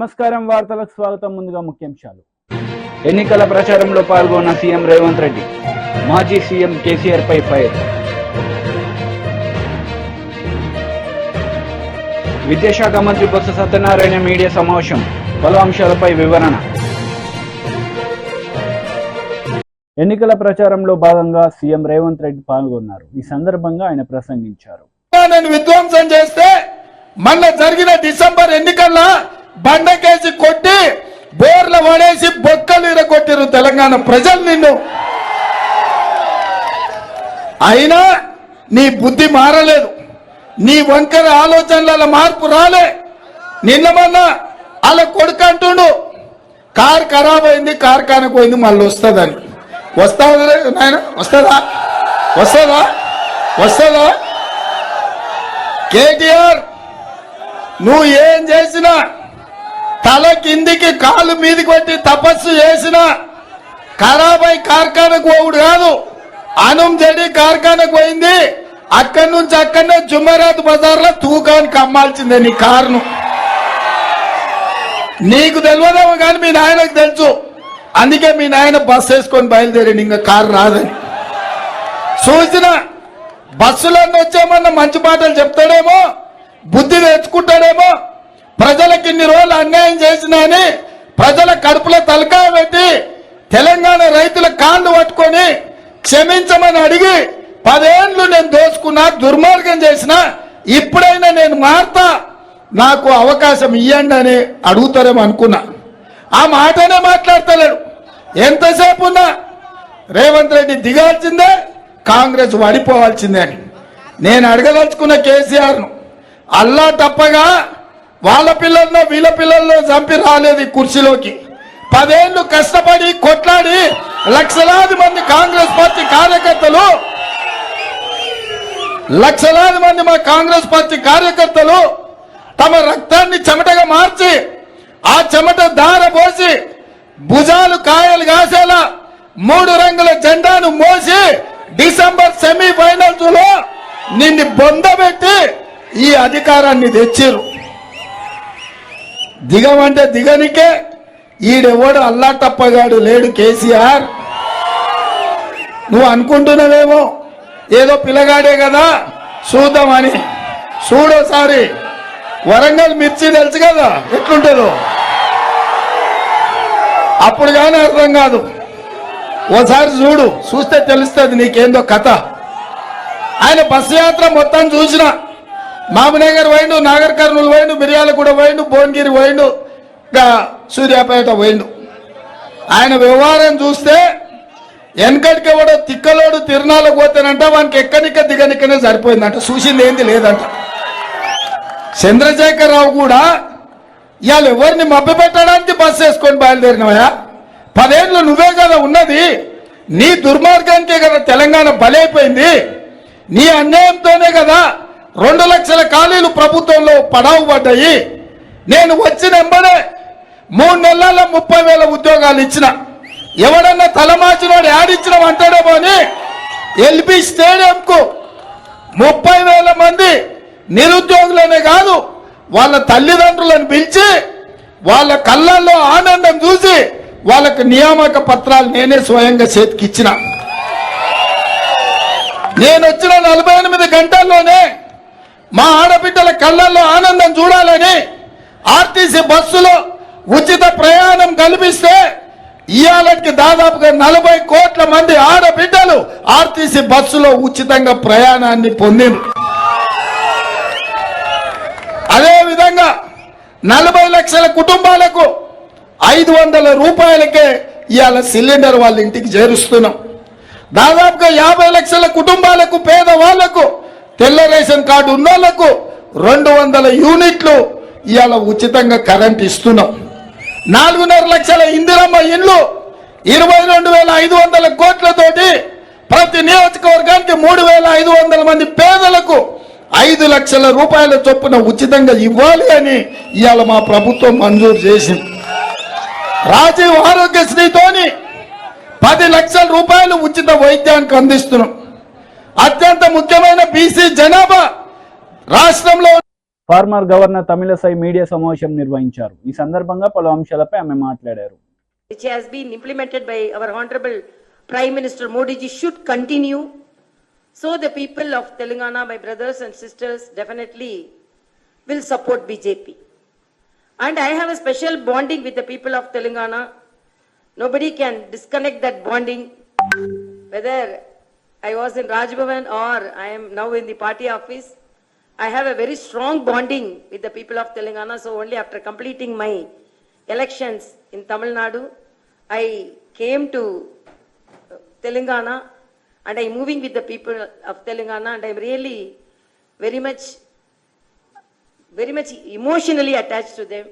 నమస్కారం, వార్తలకు స్వాగతం. ముందుగా ముఖ్యాంశాలు. ఎన్నికల ప్రచారంలో పాల్గొన్న సీఎం రేవంత్ రెడ్డి, మాజీ సీఎం కేసీఆర్ పై ఫైర్. విద్యాశాఖ మంత్రి బొత్స సత్యనారాయణ మీడియా సమావేశం, పలు అంశాలపై వివరణ. ఎన్నికల ప్రచారంలో భాగంగా సీఎం రేవంత్ రెడ్డి పాల్గొన్నారు. ఈ సందర్భంగా ఆయన ప్రసంగించారు. విధ్వంసం చేస్తే మొన్న జరిగిన డిసెంబర్ ఎన్నికల్లో బండకేసి కొట్టి బోర్ల పడేసి బొక్కలు ఇరగొట్టిరు తెలంగాణ ప్రజలు నిన్ను. అయినా నీ బుద్ధి మారలేదు, నీ వంకర ఆలోచనల మార్పు రాలే. నిన్న మొన్న అలా కొడుకు అంటుండు, కారు ఖరాబ్ అయింది, కార్ఖానకు పోయింది, మళ్ళీ వస్తుందని. వస్తుందా నాయన? వస్తుందా? వస్తుందా? వస్తుందా? కేటీఆర్, నువ్వు ఏం చేసినా, తల కిందికి కాలు మీదికి పెట్టి తపస్సు చేసినా ఖరాబై కార్ఖానకు పోవుడు కాదు. అనం చెడి కార్ఖానకు పోయింది, అక్కడి నుంచి అక్కడనే జుమ్మరాత్ బజార్లో తూకానికి అమ్మాల్సిందే నీ కారును. నీకు తెలియదేమో కానీ మీ నాయనకు తెలుసు. అందుకే మీ నాయన బస్సు వేసుకొని బయలుదేరింది, ఇంకా కారు రాదని. చూసిన బస్సులన్నీ వచ్చామన్న మంచి మాటలు చెప్తాడేమో, బుద్ధి తెచ్చుకుంటాడేమో. ప్రజలకు ఇన్ని రోజులు అన్యాయం చేసినా అని ప్రజల కడుపులో తలకాయ పెట్టి తెలంగాణ రైతుల కాళ్ళు పట్టుకొని క్షమించమని అడిగి 10 ఏళ్ళు నేను దోచుకున్నా, దుర్మార్గం చేసిన, ఇప్పుడైనా నేను మారుతా, నాకు అవకాశం ఇవ్వండి అని అడుగుతారేమో అనుకున్నా. ఆ మాటనే మాట్లాడతలేడు. ఎంతసేపు ఉన్నా రేవంత్ రెడ్డి దిగాల్సిందే, కాంగ్రెస్ వడిపోవాల్సిందే అని. నేను అడగదలుచుకున్న కేసీఆర్ను, అల్లా తప్పగా వాళ్ళ పిల్లల్లో వీళ్ళ పిల్లల్లో చంపి రాలేదు ఈ కుర్చీలోకి. 10 ఏళ్ళు కష్టపడి కొట్లాడి లక్షలాది మంది కాంగ్రెస్ పార్టీ కార్యకర్తలు, లక్షలాది మంది మా కాంగ్రెస్ పార్టీ కార్యకర్తలు తమ రక్తాన్ని చెమటగా మార్చి ఆ చెమట ధార పోసి భుజాలు కాయలు కాసేలా 3 రంగుల జెండాను మోసి డిసెంబర్ సెమీఫైనల్స్ లో నిన్ను బొందబెట్టి ఈ అధికారాన్ని తెచ్చిరు. దిగమంటే దిగనికే ఈడెవడు అల్లా తప్పగాడు లేడు. కేసీఆర్, నువ్వు అనుకుంటున్నావేమో ఏదో పిల్లగాడే కదా చూద్దామని. చూడోసారి వరంగల్ మిర్చి తెలుసు కదా ఎట్లుంటుందో, అప్పుడు కానీ అర్థం కాదు. ఓసారి చూడు, చూస్తే తెలుస్తుంది నీకేందో కథ. ఆయన బస్సు యాత్ర మొత్తం చూసిన, మామనగర్ పోయిండు, నాగర్ కర్నూలు పోయిండు, మిర్యాలగూడ పోయిండు, భువనగిరి పోయిండు, ఇంకా సూర్యాపేట పోయిండు. ఆయన వ్యవహారం చూస్తే వెనకటికి ఎవడో తిక్కలోడు తిరునాళ్ళకు పోతేనంట వానికి ఎక్కనిక దిగనికనే సరిపోయిందంట, చూసింది ఏంది లేదంట. చంద్రశేఖరరావు కూడా ఇవాళ ఎవరిని మభ్యపెట్టడానికి బస్సు వేసుకొని బయలుదేరినవయా? 10 ఏళ్ళు నువ్వే కదా ఉన్నది, నీ దుర్మార్గానికే కదా తెలంగాణ బలైపోయింది. నీ అన్యాయంతోనే కదా 2 లక్షల ఖాళీలు ప్రభుత్వంలో పడావు పడ్డాయి. నేను వచ్చిన వెంబడే 3 నెలల 30,000 ఉద్యోగాలు ఇచ్చిన. ఎవడన్నా తలమాచినోడు యాడిచ్చినాం అంటాడేమో అని ఎల్బీ స్టేడియంకు 30,000 మంది నిరుద్యోగులనే కాదు వాళ్ళ తల్లిదండ్రులను పిలిచి వాళ్ళ కళ్ళల్లో ఆనందం చూసి వాళ్ళకు నియామక పత్రాలు నేనే స్వయంగా చేతికిచ్చిన. నేను వచ్చిన 48 గంటల్లోనే మా ఆడబిడ్డల కళ్ళల్లో ఆనందం చూడాలని ఆర్టీసీ బస్సులో ఉచిత ప్రయాణం కల్పిస్తే ఇవాళకి దాదాపుగా 40 కోట్ల మంది ఆడబిడ్డలు ఆర్టీసీ బస్సులో ఉచితంగా ప్రయాణాన్ని పొందింది. అదేవిధంగా 40 లక్షల కుటుంబాలకు 500 రూపాయలకే ఇవాళ సిలిండర్ వాళ్ళ ఇంటికి చేరుస్తున్నాం. దాదాపుగా 50 లక్షల కుటుంబాలకు, పేదవాళ్లకు, తెల్ల రేషన్ కార్డు ఉన్న వాళ్లకు 200 యూనిట్లు ఇవాళ ఉచితంగా కరెంట్ ఇస్తున్నాం. 4.5 లక్షల ఇందిరమ్మ ఇండ్లు 22,500 కోట్లతోటి ప్రతి నియోజకవర్గానికి 3,500 మంది పేదలకు 5 లక్షల రూపాయల చొప్పున ఉచితంగా ఇవ్వాలి అని ఇవాళ మా ప్రభుత్వం మంజూరు చేసింది. రాజీవ్ ఆరోగ్యశ్రీతోని 10 లక్షల రూపాయలు ఉచిత వైద్యానికి అందిస్తున్నాం. అత్యంత ముఖ్యమైన బీసీ జనాభా రాష్ట్రంలో ఫార్మర్ గవర్నర్ తమిళసై మీడియా సమావేశం నిర్వహించారు. ఈ సందర్భంగా పలు అంశాలపై ఆమె మాట్లాడారు. Which has been implemented by our Honorable Prime Minister Modi ji should continue. So the people of Telangana, my brothers and sisters, definitely will support BJP. And I have a special bonding with the people of Telangana. Nobody can disconnect that bonding. Whether I was in Raj Bhavan or I am now in the party office, I have a very strong bonding with the people of Telangana. So only after completing my elections in Tamil Nadu, I came to Telangana and I am moving with the people of Telangana, and I am really very much emotionally attached to them.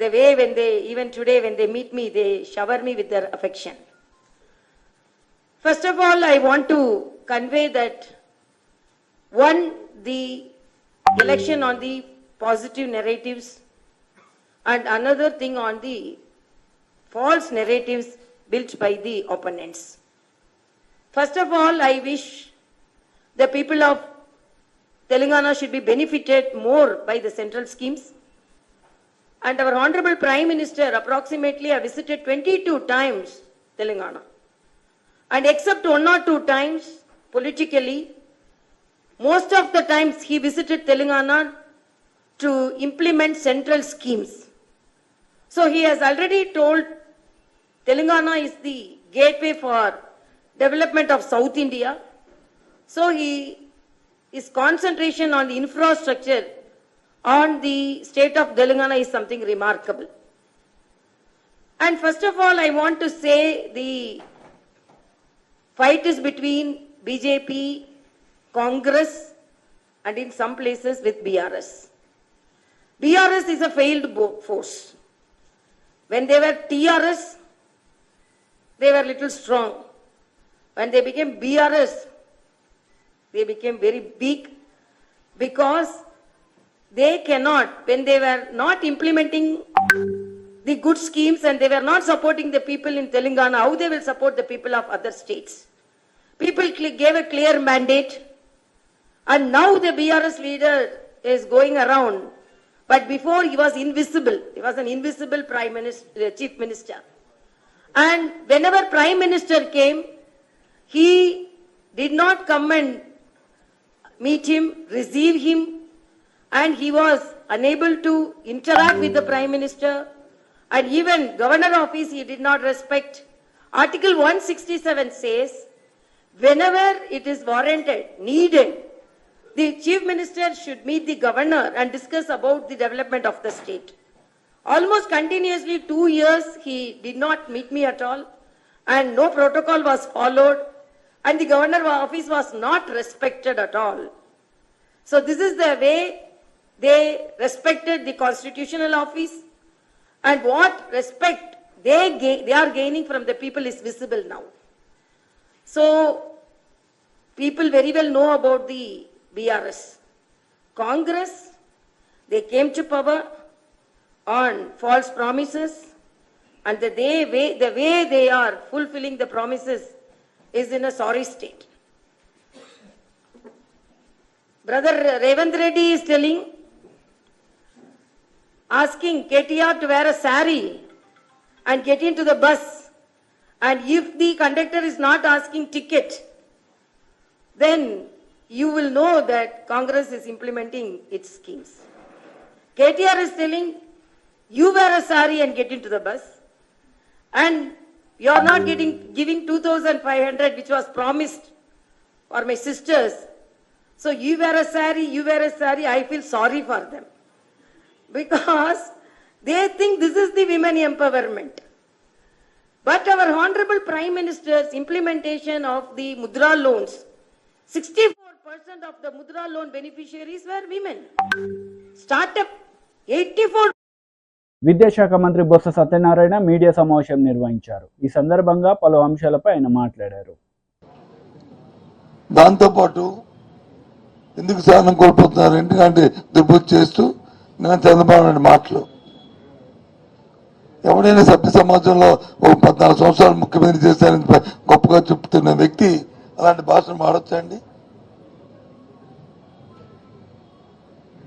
The way when they, even today when they meet me, they shower me with their affection. First of all, I want to convey that one, the election on the positive narratives, and another thing on the false narratives built by the opponents. First of all, I wish the people of Telangana should be benefited more by the central schemes. And our Honorable Prime Minister approximately have visited 22 times Telangana. And except 1 or 2 times politically, most of the times he visited Telangana to implement central schemes. So he has already told Telangana is the gateway for development of South India. So his concentration on the infrastructure on the state of Telangana is something remarkable. And first of all, I want to say the fight is between BJP, Congress, and in some places with BRS. BRS is a failed force. When they were TRS, they were little strong. When they became BRS, they became very big, because they cannot, when they were not implementing the good schemes and they were not supporting the people in Telangana, how they will support the people of other states? People gave a clear mandate, and now the BRS leader is going around. But before he was invisible. He was an invisible chief minister. And whenever Prime Minister came, he did not come and meet him, receive him, and he was unable to interact with the Prime Minister. And even Governor office he did not respect. Article 167 says, whenever it is warranted, needed, the Chief Minister should meet the Governor and discuss about the development of the state. Almost continuously 2 years he did not meet me at all, and no protocol was followed, and the Governor office was not respected at all. So this is the way they respected the constitutional office, and what respect they are gaining from the people is visible now. So people very well know about the BRS. Congress, they came to power on false promises, and the way they are fulfilling the promises is in a sorry state. Brother Revant Reddy is asking KTR to wear a sari and get into the bus, and if the conductor is not asking ticket, then you will know that Congress is implementing its schemes. KTR is telling, you wear a sari and get into the bus, and you are not giving 2,500 which was promised for my sisters. So you wear a sari, I feel sorry for them. Because they think this is the women empowerment. But our Honorable Prime Minister's implementation of the Mudra loans, 64% of the Mudra loan beneficiaries were women. Startup, 84%. విద్యాశాఖ మంత్రి Botsa Satyanarayana media సమావేశం నిర్వహించారు. ఈ సందర్భంగా పలు అంశాలపై ఆయన మాట్లాడారు. దాంతోపాటు ఎందుకు సహనం కోల్పోతున్నారు ఎందుకంటే దుర్బుద్ధి చేస్తూ నేను చంద్రబాబు నాయుడు మాటలు ఎవడైనా సభ్య సమాజంలో ఒక 14 సంవత్సరాలు ముఖ్యమంత్రి చేశారని గొప్పగా చెప్తున్న వ్యక్తి అలాంటి భాషను మాడొచ్చండి.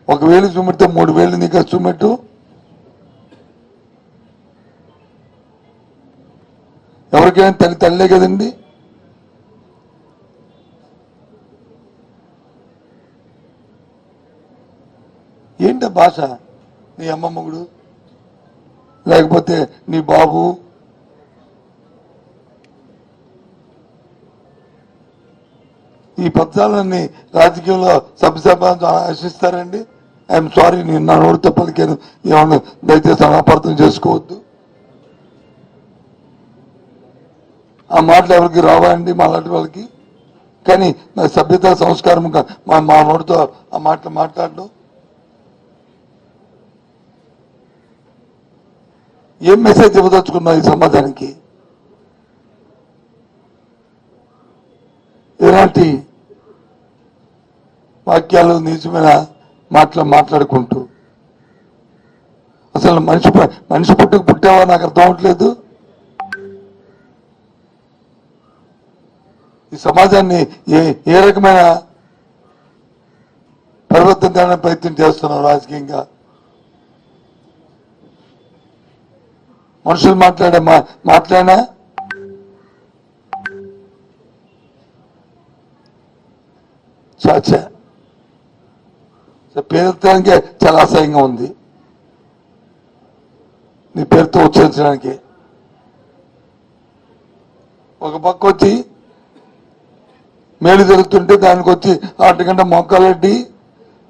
1,000 చూపెడితే 3,000 నీకు చూపెట్టు. ఎవరికైనా తల్లే కదండి. ఏంటి భాష? నీ అమ్మ మొగుడు లేకపోతే నీ బాబు, ఈ పదాలన్నీ రాజకీయంలో సభ్యసభ ఆశిస్తారండి. ఐఎమ్ సారీ, నేను నా నోటితో పలికాను, ఏమన్నా దయచేసి అపార్థం చేసుకోవద్దు. ఆ మాటలు ఎవరికి రావా అండి మాలాంటి వాళ్ళకి? కానీ నా సభ్యత సంస్కారంగా మా నోటితో ఆ మాటలు మాట్లాడడం ఏం మెసేజ్ ఇవ్వదలుచుకున్నావు ఈ సమాజానికి? ఎలాంటి వాక్యాలు నీచమైన మాట్లాడుకుంటూ అసలు మనిషి పుట్టావా నాకు అర్థం అవట్లేదు. ఈ సమాజాన్ని ఏ రకమైన పరివర్తన చేయడానికి ప్రయత్నం చేస్తున్నావు రాజకీయంగా? మనుషులు మాట్లాడినా చాచా పేరెత్తడానికే చాలా అసహ్యంగా ఉంది. నీ పేరుతో ఉచ్చరించడానికి ఒక పక్క వచ్చి మేలు జరుగుతుంటే దానికి వచ్చి వాటికంటే మొక్కలెడ్డి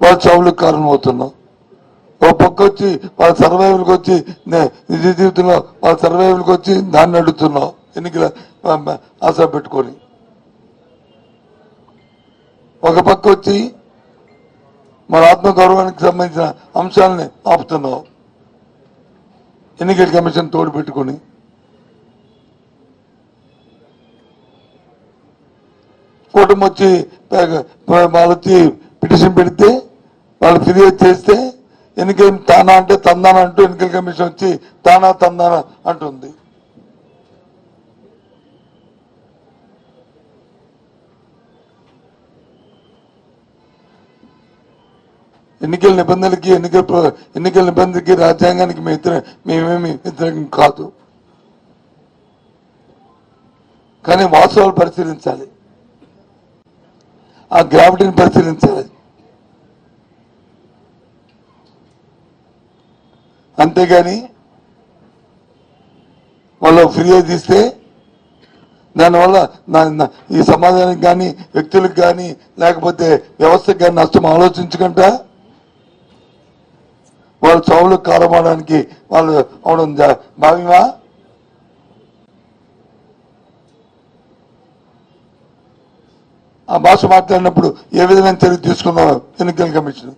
వాళ్ళ చౌలకు కారణం అవుతున్నావు. ఒక పక్క వచ్చి వాళ్ళ సర్వైవల్కి వచ్చి నిజ జీవితంలో వాళ్ళ సర్వైవల్కి వచ్చి దాన్ని అడుగుతున్నావు ఎన్నికల ఆశ పెట్టుకొని. ఒక పక్క వచ్చి మన ఆత్మగౌరవానికి సంబంధించిన అంశాలని ఆపుతున్నావు ఎన్నికల కమిషన్ తోడు పెట్టుకొని. కూటమి వచ్చి వాళ్ళు వచ్చి పిటిషన్ పెడితే వాళ్ళు ఫిర్యాదు చేస్తే ఎన్నికల తానా అంటే తందాన అంటూ ఎన్నికల కమిషన్ వచ్చి తానా తందాన అంటుంది. ఎన్నికల నిబంధనలకి రాజ్యాంగానికి మేమేమి వ్యతిరేకం కాదు. కానీ వాస్తవాలు పరిశీలించాలి, ఆ గ్రావిటీని పరిశీలించాలి. అంతేగాని వాళ్ళు ఫిర్యాదు ఇస్తే దానివల్ల ఈ సమాజానికి కానీ వ్యక్తులకు కానీ లేకపోతే వ్యవస్థకు కానీ నష్టం ఆలోచించకుండా వాళ్ళు చౌలకు కారమవడానికి వాళ్ళు అవడం భావ్యమా? ఆ భాష మాట్లాడినప్పుడు ఏ విధమైన చర్య తీసుకున్నావు ఎన్నికల కమిషన్?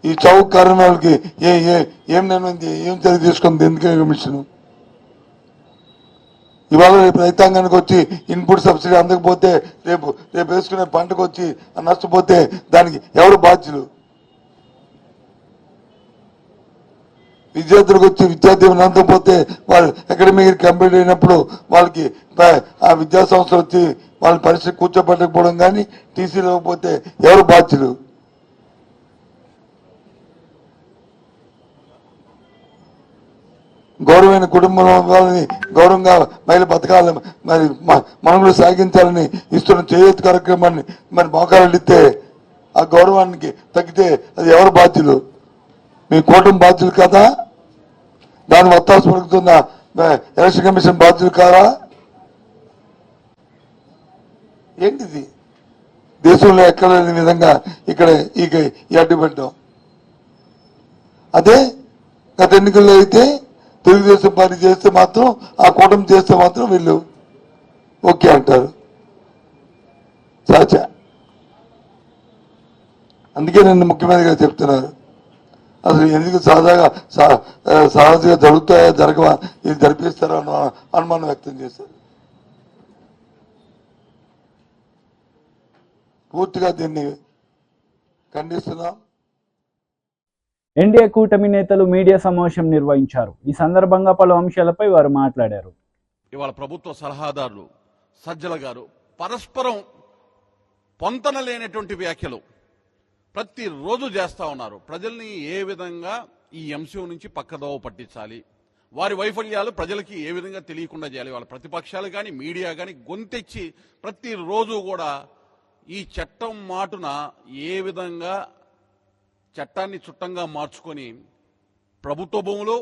ఈ చౌక్ కారణాలకి ఏం చర్య తీసుకుంది ఎన్నికల కమిషన్? ఇవాళ రేపు రైతాంగానికి వచ్చి ఇన్పుట్ సబ్సిడీ అందకపోతే రేపు వేసుకునే పంటకు వచ్చి నష్టపోతే దానికి ఎవరు బాధ్యులు? విద్యార్థులకు వచ్చి విద్యార్థి అందకపోతే వాళ్ళు అకాడమిక్ కంప్లీట్ అయినప్పుడు వాళ్ళకి ఆ విద్యా సంస్థలు వచ్చి వాళ్ళ పరీక్ష కూర్చోబెట్టకపోవడం కానీ టీసీ లేకపోతే ఎవరు బాధ్యులు? గౌరవమైన కుటుంబం వాళ్ళని గౌరవంగా మహిళ బతకాలని మరి మనుగడ సాగించాలని ఇస్తున్న చేయూత కార్యక్రమాన్ని మరి మోకాళ్ళిస్తే ఆ గౌరవానికి తగ్గితే అది ఎవరు బాధ్యులు? మీ కూటమి బాధ్యులు కదా? దాన్ని ఒత్తాసు పలుకుతున్న ఎలక్షన్ కమిషన్ బాధ్యులు కాదా? ఏంటిది? దేశంలో ఎక్కడ లేని విధంగా ఇక్కడ ఈ అడ్డుపెట్టాం. అదే గత ఎన్నికల్లో అయితే తెలుగుదేశం పార్టీ చేస్తే మాత్రం, ఆ కూటమి చేస్తే మాత్రం వీళ్ళు ఓకే అంటారు. చాచా అందుకే నన్ను ముఖ్యమంత్రిగా చెప్తున్నారు, అసలు ఎందుకు సహజంగా జరుగుతాయా జరగవా ఇది జరిపిస్తారా అన్న అనుమానం వ్యక్తం చేశారు. పూర్తిగా దీన్ని ఖండిస్తున్నాం. ఎన్డీఏ కూటమి నేతలు మీడియా సమావేశం నిర్వహించారు. ఈ సందర్భంగా పలు అంశాలపై వారు మాట్లాడారు. ఇవాళ ప్రభుత్వ సలహాదారులు సజ్జల గారు పరస్పరం పొంతన లేనటువంటి వ్యాఖ్యలు ప్రతిరోజు చేస్తూ ఉన్నారు. ప్రజల్ని ఏ విధంగా ఈ అంశం నుంచి పక్కదోవ పట్టించాలి, వారి వైఫల్యాలు ప్రజలకి ఏ విధంగా తెలియకుండా చేయాలి, వాళ్ళ ప్రతిపక్షాలు కానీ మీడియా కానీ గొంతెచ్చి ప్రతిరోజు కూడా ఈ చట్టం మాటున ఏ విధంగా చట్టాన్ని చుట్టంగా మార్చుకొని ప్రభుత్వ భూములు,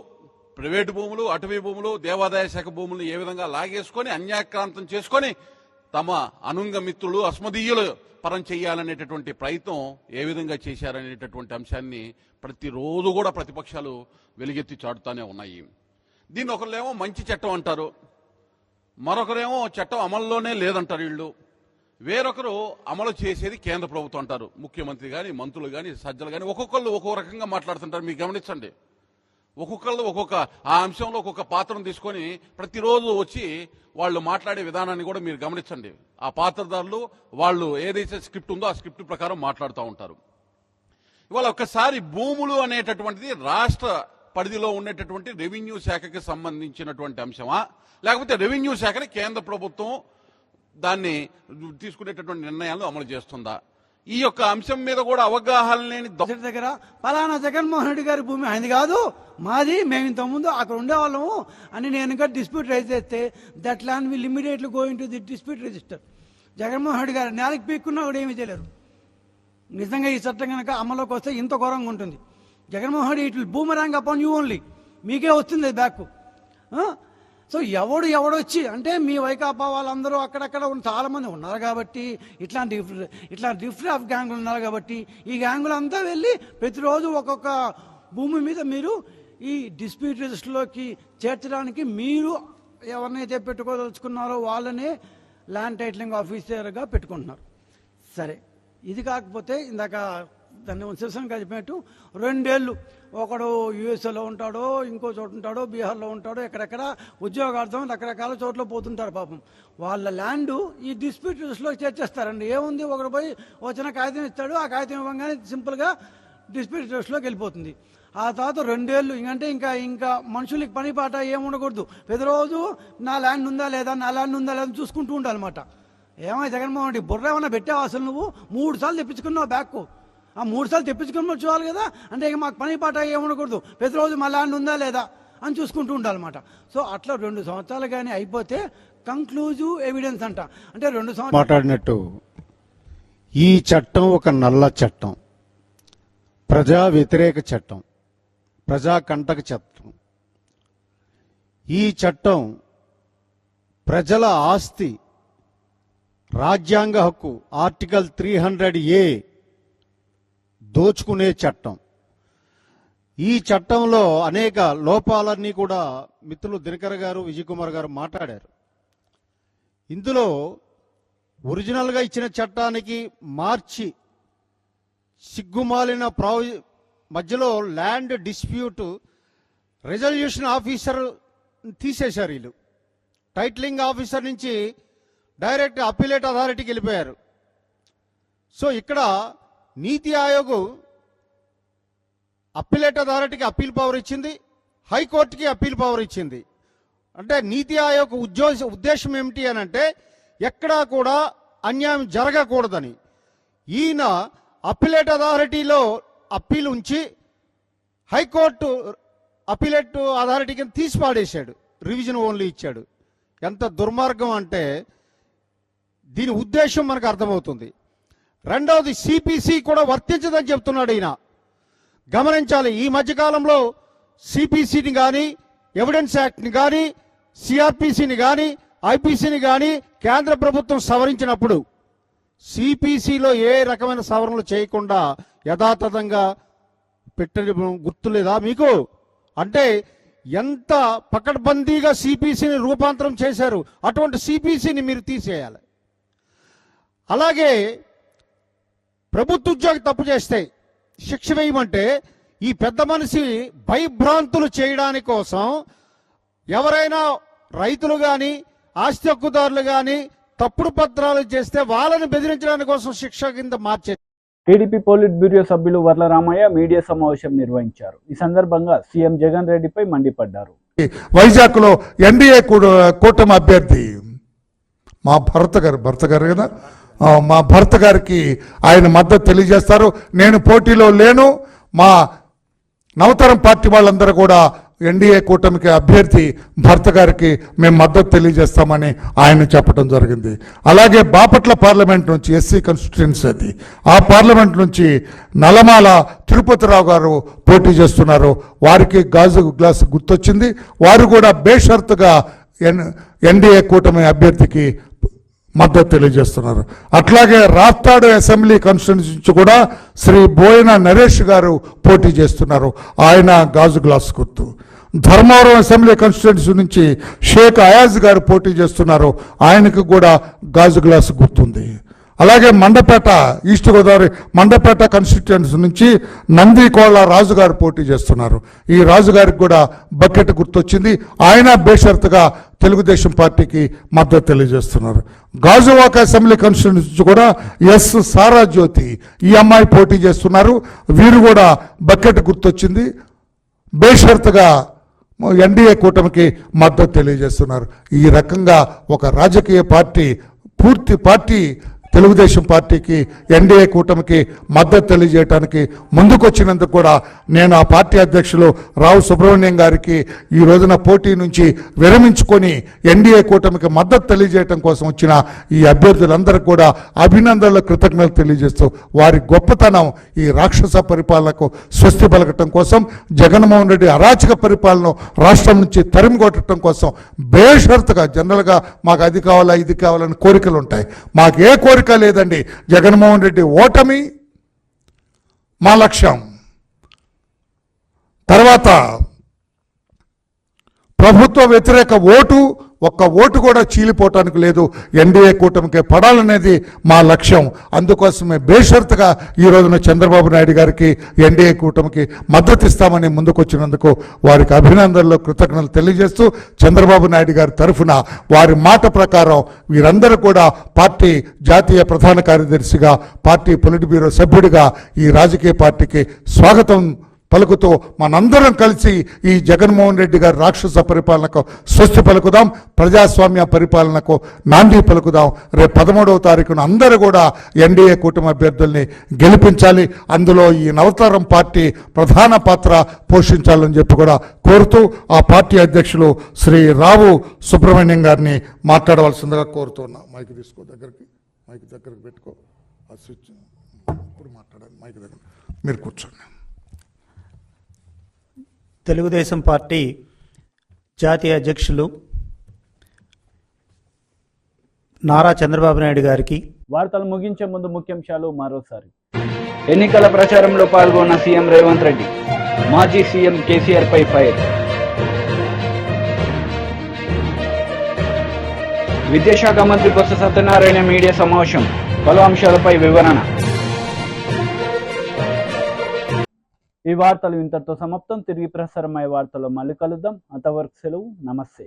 ప్రైవేటు భూములు, అటవీ భూములు, దేవాదాయ శాఖ భూములు ఏ విధంగా లాగేసుకొని అన్యాక్రాంతం చేసుకొని తమ అనుంగ మిత్రులు అస్మదీయులు పరం చేయాలనేటటువంటి ప్రయత్నం ఏ విధంగా చేశారనేటటువంటి అంశాన్ని ప్రతిరోజు కూడా ప్రతిపక్షాలు వెలుగెత్తి చాటుతూనే ఉన్నాయి. దీన్ని ఒకరేమో మంచి చట్టం అంటారు, మరొకరేమో చట్టం అమల్లోనే లేదంటారు వీళ్ళు, వేరొకరు అమలు చేసేది కేంద్ర ప్రభుత్వం అంటారు. ముఖ్యమంత్రి కానీ, మంత్రులు కానీ, సజ్జలు కానీ ఒక్కొక్కళ్ళు ఒక్కొక్క రకంగా మాట్లాడుతుంటారు. మీరు గమనించండి, ఒక్కొక్కళ్ళు ఒక్కొక్క ఆ అంశంలో ఒక్కొక్క పాత్రను తీసుకొని ప్రతిరోజు వచ్చి వాళ్ళు మాట్లాడే విధానాన్ని కూడా మీరు గమనించండి. ఆ పాత్రదారులు వాళ్ళు ఏదైతే స్క్రిప్ట్ ఉందో ఆ స్క్రిప్ట్ ప్రకారం మాట్లాడుతూ ఉంటారు. ఇవాళ ఒక్కసారి భూములు అనేటటువంటిది రాష్ట్ర పరిధిలో ఉండేటటువంటి రెవెన్యూ శాఖకి సంబంధించినటువంటి అంశమా, లేకపోతే రెవెన్యూ శాఖని కేంద్ర ప్రభుత్వం దాన్ని తీసుకునేటటువంటి నిర్ణయాలను అమలు చేస్తుందా? ఈ యొక్క అంశం మీద కూడా అవగాహన లేని దగ్గర పలానా జగన్మోహన్ రెడ్డి గారి భూమి ఆయనది కాదు, మాది, మేము ఇంతకుముందు అక్కడ ఉండేవాళ్ళము అని నేను ఇంకా డిస్ప్యూట్ రైజ్ చేస్తే that land will immediately go in to the dispute register. Jaganmohan Reddy గారు నేలకు పీక్కున్నా కూడా ఏమీ చేయలేరు. నిజంగా ఈ చట్టం కనుక అమల్లోకి వస్తే ఇంత ఘోరంగా ఉంటుంది. Jaganmohan Reddy it will boomerang upon you only, మీకే వస్తుంది బ్యాక్. సో ఎవడొచ్చి అంటే మీ వైకాపా వాళ్ళందరూ అక్కడక్కడ చాలా మంది ఉన్నారు కాబట్టి, ఇట్లాంటి డిఫరెంట్ ఆఫ్ గ్యాంగులు ఉన్నారు కాబట్టి ఈ గ్యాంగులు అంతా వెళ్ళి ప్రతిరోజు ఒక్కొక్క భూమి మీద మీరు ఈ డిస్ప్యూట్ రిజిస్టర్లోకి చేర్చడానికి మీరు ఎవరినైతే పెట్టుకోదలుచుకున్నారో వాళ్ళనే ల్యాండ్ టైటిలింగ్ ఆఫీసర్గా పెట్టుకుంటున్నారు. సరే, ఇది కాకపోతే ఇందాక దాన్ని శివశంకర్ చెప్పినట్టు 2 ఏళ్ళు ఒకడు యూఎస్ఏలో ఉంటాడో, ఇంకో చోట ఉంటాడో, బీహార్లో ఉంటాడో, ఎక్కడెక్కడ ఉద్యోగార్థం రకరకాల చోట్ల పోతుంటారు. పాపం వాళ్ళ ల్యాండ్ ఈ డిస్ప్యూట్ రిజిస్టర్లో చేర్చేస్తారండి. ఏముంది, ఒకడు పోయి వచ్చిన కాగితం ఇస్తాడు, ఆ కాగితం ఇవ్వగానే సింపుల్గా డిస్ప్యూట్ రిజిస్టర్లోకి వెళ్ళిపోతుంది. ఆ తర్వాత 2 ఏళ్ళు ఇంకంటే ఇంకా మనుషులకి పని పాట ఏముండకూడదు. ప్రతిరోజు నా ల్యాండ్ ఉందా లేదా చూసుకుంటూ ఉండాలన్నమాట. ఏమై జగన్మోహన్ రెడ్డి బుర్ర ఏమన్నా పెట్టావు? అసలు నువ్వు 3 సార్లు తెప్పించుకున్నావు బ్యాక్. ఆ 3 సార్లు తెప్పించుకుని చూడాలి కదా. అంటే ఇక మాకు పని పాట ఏముండకూడదు, ప్రతిరోజు మా ల్యాండ్ ఉందా లేదా అని చూసుకుంటూ ఉండాలన్నమాట. సో అట్లా 2 సంవత్సరాలు కానీ అయిపోతే కంక్లూజివ్ ఎవిడెన్స్ అంట. అంటే 2 సంవత్సరాలు మాట్లాడినట్టు ఈ చట్టం ఒక నల్ల చట్టం, ప్రజా వ్యతిరేక చట్టం, ప్రజా కంటక చట్టం. ఈ చట్టం ప్రజల ఆస్తి, రాజ్యాంగ హక్కు ఆర్టికల్ 300A దోచుకునే చట్టం. ఈ చట్టంలో అనేక లోపాలన్నీ కూడా మిత్రులు దినకర్ గారు, విజయ్ కుమార్ గారు మాట్లాడారు. ఇందులో ఒరిజినల్గా ఇచ్చిన చట్టానికి మార్చి సిగ్గుమాలిన మధ్యలో ల్యాండ్ డిస్ప్యూట్ రెజల్యూషన్ ఆఫీసర్ తీసేశారు. వీళ్ళు టైటిలింగ్ ఆఫీసర్ నుంచి డైరెక్ట్ అప్పీలేట్ అథారిటీకి వెళ్ళిపోయారు. సో ఇక్కడ నీతి ఆయోగ్ అప్పీలేట్ అథారిటీకి అప్పీల్ పవర్ ఇచ్చింది, హైకోర్టుకి అప్పీల్ పవర్ ఇచ్చింది. అంటే నీతి ఆయోగ్ ఉద్దేశం ఏమిటి అని అంటే ఎక్కడా కూడా అన్యాయం జరగకూడదని. ఈయన అప్పీలేట్ అథారిటీలో అప్పీల్ ఉంచి హైకోర్టు అప్పీలేట్ అథారిటీకి తీసి పాడేశాడు, రివిజన్ ఓన్లీ ఇచ్చాడు. ఎంత దుర్మార్గం అంటే దీని ఉద్దేశం మనకు అర్థమవుతుంది. రెండవది, సిపిసి కూడా వర్తించదని చెప్తున్నాడు ఈయన. గమనించాలి, ఈ మధ్యకాలంలో సిపిసిని కానీ, ఎవిడెన్స్ యాక్ట్ని కానీ, సిఆర్పిసిని కానీ, ఐపీసీని కానీ కేంద్ర ప్రభుత్వం సవరించినప్పుడు సిపిసిలో ఏ రకమైన సవరణలు చేయకుండా యథాతథంగా పెట్టడం గుర్తులేదా మీకు? అంటే ఎంత పకడ్బందీగా సిపిసిని రూపాంతరం చేశారు. అటువంటి సిపిసిని మీరు తీసేయాలి. అలాగే ప్రభుత్వ ఉద్యోగి తప్పు చేస్తే శిక్ష వేయమంటే ఈ పెద్ద మనిషి భయభ్రాంతులు చేయడానికి కోసం ఎవరైనా రైతులు కానీ, ఆస్తి హక్కుదారులు కానీ తప్పుడు పత్రాలు చేస్తే వాళ్ళని బెదిరించడానికి కోసం శిక్ష కింద మార్చారు. టీడీపీ పోలిట్ బ్యూరో సభ్యులు వర్ల రామయ్య మీడియా సమావేశం నిర్వహించారు. ఈ సందర్భంగా సీఎం జగన్ రెడ్డిపై మండిపడ్డారు. వైజాగ్ లో ఎన్డీఏ కూటమి అభ్యర్థి మా భర్త గారు కదా, మా భర్త గారికి ఆయన మద్దతు తెలియజేస్తారు. నేను పోటీలో లేను, మా నవతరం పార్టీ వాళ్ళందరూ కూడా ఎన్డీఏ కూటమికి అభ్యర్థి భర్త గారికి మేము మద్దతు తెలియజేస్తామని ఆయన చెప్పడం జరిగింది. అలాగే బాపట్ల పార్లమెంట్ నుంచి ఎస్సీ కాన్స్టిట్యుయెన్సీ అది, ఆ పార్లమెంట్ నుంచి నల్లమాల తిరుపతిరావు గారు పోటీ చేస్తున్నారు. వారికి గాజు గ్లాసు గుర్తొచ్చింది. వారు కూడా బేషరతుగా ఎన్డీఏ కూటమి అభ్యర్థికి మద్దతు తెలియజేస్తున్నారు. అట్లాగే రాప్తాడు అసెంబ్లీ కాన్స్టిట్యున్సీ నుంచి కూడా శ్రీ బోయన నరేష్ గారు పోటీ చేస్తున్నారు. ఆయన గాజు గ్లాస్ గుర్తు. ధర్మవరం అసెంబ్లీ కాన్స్టిట్యున్సీ నుంచి షేక్ అయాజ్ గారు పోటీ చేస్తున్నారు. ఆయనకు కూడా గాజు గ్లాస్ గుర్తుంది. అలాగే మండపేట, ఈస్ట్ గోదావరి మండపేట కాన్స్టిట్యుయెన్సీ నుంచి నందికోళ్ళ రాజు గారు పోటీ చేస్తున్నారు. ఈ రాజు గారికి కూడా బకెట్ గుర్తొచ్చింది. ఆయన బేషరతుగా తెలుగుదేశం పార్టీకి మద్దతు తెలియజేస్తున్నారు. గాజువాక అసెంబ్లీ కాన్స్టిట్యుయెన్సీ నుంచి కూడా ఎస్ సారా జ్యోతి, ఈ అమ్మాయి పోటీ చేస్తున్నారు. వీరు కూడా బకెట్ గుర్తొచ్చింది. బేషరతుగా ఎన్డీఏ కూటమికి మద్దతు తెలియజేస్తున్నారు. ఈ రకంగా ఒక రాజకీయ పార్టీ, పూర్తి పార్టీ తెలుగుదేశం పార్టీకి ఎన్డీఏ కూటమికి మద్దతు తెలియజేయడానికి ముందుకొచ్చినందుకు కూడా నేను ఆ పార్టీ అధ్యక్షులు రావు సుబ్రహ్మణ్యం గారికి ఈ రోజున పోటీ నుంచి విరమించుకొని ఎన్డీఏ కూటమికి మద్దతు తెలియజేయడం కోసం వచ్చిన ఈ అభ్యర్థులందరికీ కూడా అభినందనలు, కృతజ్ఞతలు తెలియజేస్తూ వారి గొప్పతనం ఈ రాక్షస పరిపాలనకు స్వస్తి పలకటం కోసం, జగన్మోహన్ రెడ్డి అరాచక పరిపాలన రాష్ట్రం నుంచి తరిమి కొట్టడం కోసం బేషరతుగా, జనరల్గా మాకు అది కావాలా ఇది కావాలని కోరికలు ఉంటాయి. మాకు ఏ కోరిక లేదండి. జగన్మోహన్ రెడ్డి ఓటమి మా లక్ష్యం. తర్వాత ప్రభుత్వ వ్యతిరేక ఓటు, ఒక్క ఓటు కూడా చీలిపోవటానికి లేదు. ఎన్డీఏ కూటమికి పడాలనేది మా లక్ష్యం. అందుకోసమే బేషరతుగా ఈ రోజున చంద్రబాబు నాయుడు గారికి ఎన్డీఏ కూటమికి మద్దతు ఇస్తామని ముందుకొచ్చినందుకు వారికి అభినందనలు, కృతజ్ఞతలు తెలియజేస్తూ చంద్రబాబు నాయుడు గారి తరఫున వారి మాట ప్రకారం వీరందరూ కూడా పార్టీ జాతీయ ప్రధాన కార్యదర్శిగా, పార్టీ పొలిట్ బ్యూరో సభ్యుడిగా ఈ రాజకీయ పార్టీకి స్వాగతం పలుకుతూ మనందరం కలిసి ఈ జగన్మోహన్ రెడ్డి గారి రాక్షస పరిపాలనకు స్వస్తి పలుకుదాం, ప్రజాస్వామ్య పరిపాలనకు నాంది పలుకుదాం. రేపు 13వ తారీఖున అందరూ కూడా ఎన్డీఏ కూటమి అభ్యర్థుల్ని గెలిపించాలి. అందులో ఈ నవతరం పార్టీ ప్రధాన పాత్ర పోషించాలని చెప్పి కూడా కోరుతూ ఆ పార్టీ అధ్యక్షులు శ్రీ రావు సుబ్రహ్మణ్యం గారిని మాట్లాడవలసిందిగా కోరుతున్నా. మైక్ తీసుకో, మైక్ దగ్గరకు పెట్టుకో, ఆ స్విచ్ ఇప్పుడు మాట్లాడాలి. మైక్ దగ్గర మీరు కూర్చోండి. తెలుగుదేశం పార్టీ జాతీయ అధ్యక్షులు నారా చంద్రబాబు నాయుడు గారికి వార్తలు ముగించే ముందు ముఖ్యాంశాలు మరోసారి. ఎన్నికల ప్రచారంలో పాల్గొన్న సీఎం రేవంత్ రెడ్డి, మాజీ సీఎం కేసీఆర్ పై ఫైర్. విద్యాశాఖ మంత్రి బొత్స సత్యనారాయణ మీడియా సమావేశం, పలు అంశాలపై వివరణ. ఈ వార్తలు ఇంతటితో సమాప్తం. తిరిగి ప్రసారమయ్యే వార్తల్లో మళ్ళీ కలుద్దాం. అంతవరకు సెలవు. నమస్తే.